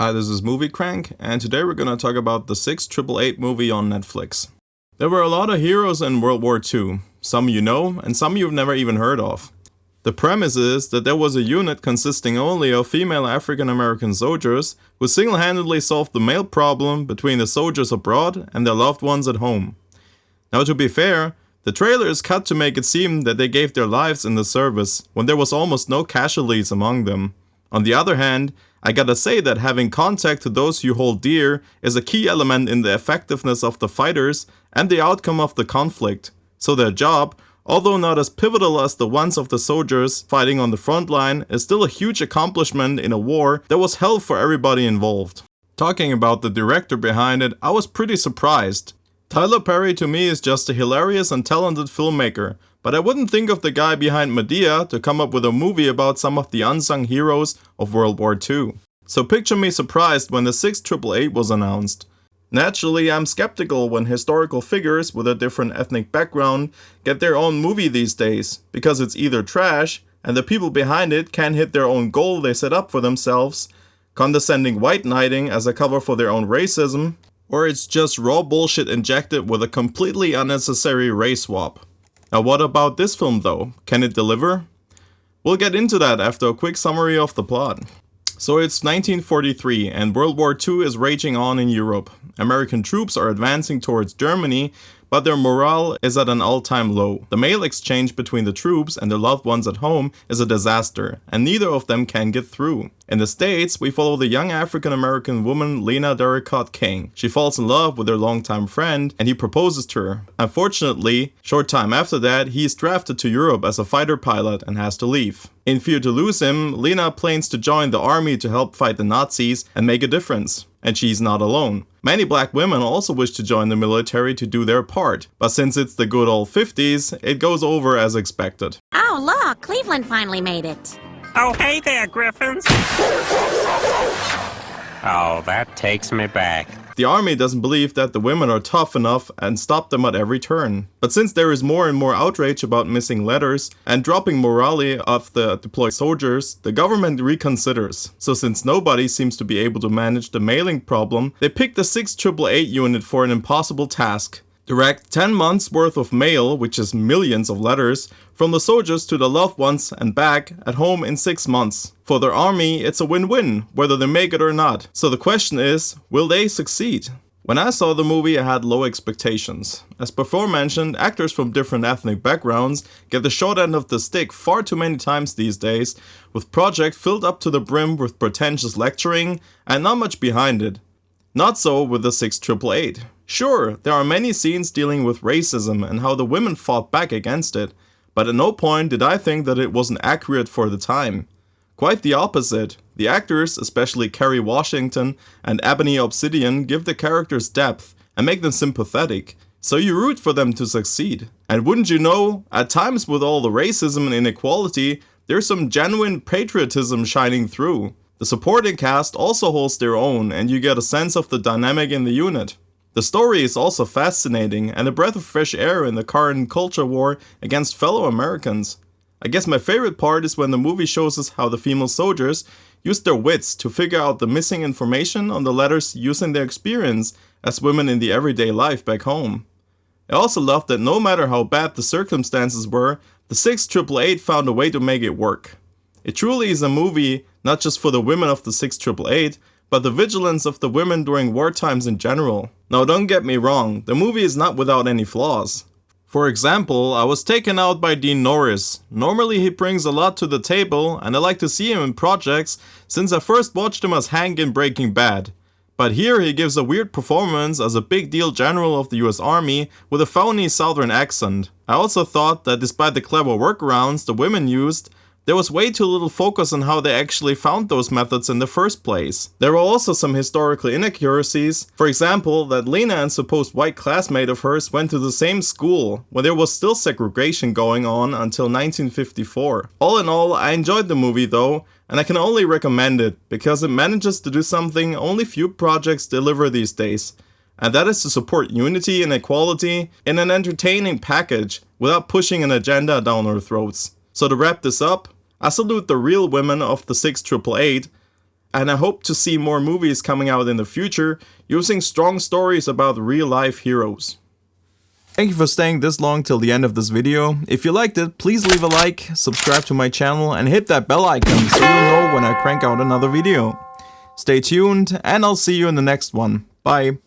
Hi, this is Movie Crank, and today we're gonna talk about the 6888 movie on Netflix. There were a lot of heroes in World War II, some you know, and some you've never even heard of. The premise is that there was a unit consisting only of female African American soldiers who single-handedly solved the male problem between the soldiers abroad and their loved ones at home. Now, to be fair, the trailer is cut to make it seem that they gave their lives in the service, when there was almost no casualties among them. On the other hand, I gotta say that having contact to those you hold dear is a key element in the effectiveness of the fighters and the outcome of the conflict. So their job, although not as pivotal as the ones of the soldiers fighting on the front line, is still a huge accomplishment in a war that was hell for everybody involved. Talking about the director behind it, I was pretty surprised. Tyler Perry to me is just a hilarious and talented filmmaker, but I wouldn't think of the guy behind Medea to come up with a movie about some of the unsung heroes of World War II. So picture me surprised when the 6888 was announced. Naturally, I'm skeptical when historical figures with a different ethnic background get their own movie these days, because it's either trash and the people behind it can't hit their own goal they set up for themselves, condescending white knighting as a cover for their own racism, or it's just raw bullshit injected with a completely unnecessary race swap. Now what about this film though? Can it deliver? We'll get into that after a quick summary of the plot. So it's 1943 and World War II is raging on in Europe. American troops are advancing towards Germany, but their morale is at an all-time low. The mail exchange between the troops and their loved ones at home is a disaster, and neither of them can get through. In the States, we follow the young African-American woman Lena Darricott King. She falls in love with her longtime friend, and he proposes to her. Unfortunately, short time after that, he is drafted to Europe as a fighter pilot and has to leave. In fear to lose him, Lena plans to join the army to help fight the Nazis and make a difference. And she's not alone. Many black women also wish to join the military to do their part, but since it's the good old 50s, it goes over as expected. Oh, look, Cleveland finally made it. Oh, hey there, Griffins. Oh, that takes me back. The army doesn't believe that the women are tough enough and stop them at every turn. But since there is more and more outrage about missing letters and dropping morale of the deployed soldiers, the government reconsiders. So since nobody seems to be able to manage the mailing problem, they pick the 6888 unit for an impossible task. Direct 10 months worth of mail, which is millions of letters, from the soldiers to the loved ones and back at home in 6 months. For their army, it's a win-win, whether they make it or not. So the question is, will they succeed? When I saw the movie, I had low expectations. As before mentioned, actors from different ethnic backgrounds get the short end of the stick far too many times these days, with projects filled up to the brim with pretentious lecturing and not much behind it. Not so with the 6888. Sure, there are many scenes dealing with racism and how the women fought back against it, but at no point did I think that it wasn't accurate for the time. Quite the opposite. The actors, especially Kerry Washington and Ebony Obsidian, give the characters depth and make them sympathetic, so you root for them to succeed. And wouldn't you know, at times with all the racism and inequality, there's some genuine patriotism shining through. The supporting cast also holds their own, and you get a sense of the dynamic in the unit. The story is also fascinating and a breath of fresh air in the current culture war against fellow Americans. I guess my favorite part is when the movie shows us how the female soldiers use their wits to figure out the missing information on the letters using their experience as women in the everyday life back home. I also love that no matter how bad the circumstances were, the 6888 found a way to make it work. It truly is a movie not just for the women of the 6888, but the vigilance of the women during war times in general. Now don't get me wrong, the movie is not without any flaws. For example, I was taken out by Dean Norris. Normally he brings a lot to the table and I like to see him in projects since I first watched him as Hank in Breaking Bad. But here he gives a weird performance as a big deal general of the US Army with a phony southern accent. I also thought that despite the clever workarounds the women used, there was way too little focus on how they actually found those methods in the first place. There were also some historical inaccuracies, for example that Lena and supposed white classmate of hers went to the same school, when there was still segregation going on until 1954. All in all, I enjoyed the movie though, and I can only recommend it, because it manages to do something only few projects deliver these days. And that is to support unity and equality in an entertaining package without pushing an agenda down our throats. So to wrap this up, I salute the real women of the 6888 And I hope to see more movies coming out in the future using strong stories about real-life heroes. Thank you for staying this long till the end of this video. If you liked it, please leave a like, subscribe to my channel, and hit that bell icon so you'll know when I crank out another video. Stay tuned, and I'll see you in the next one. Bye.